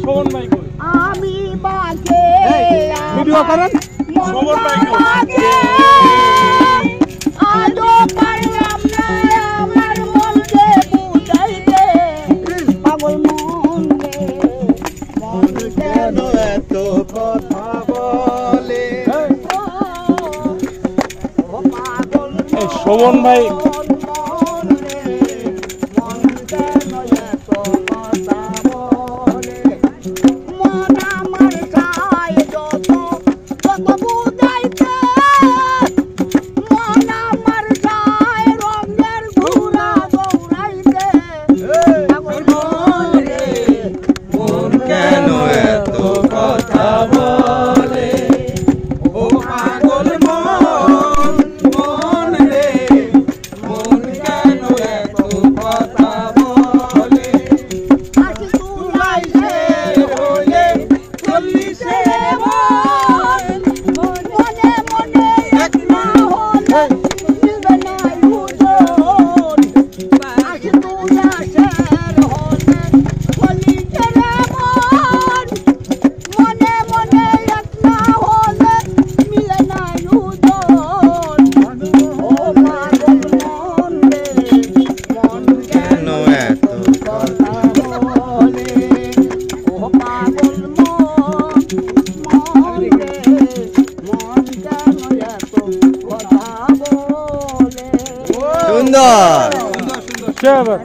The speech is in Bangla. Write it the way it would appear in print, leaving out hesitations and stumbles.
শোভন ভাই কই? আমি বাগে ভিডিও করেন। শোভন ভাই কই? আজও পারলাম না আমার মনকে বুঝাইতে, পাগল মন কেন এত কথা বলে? পাগল এই শোভন ভাই কেন এত কথা বলে? ও পাগল মন, মন রে, মন কেন এত কথা বলে? হলে চল্লিশে মনে মনে এক না হলে মিলবে না দুজন, আজ তুই আসার হলে হলি রে মন, মনে মনে এক না হলে মিলে না দুজন। ও পাগল মন রে, মন কেন এত কথা বলে? ও পাগল মন, মন রে, মন কেন এত কথা বলে? সুন্দর। কে আবার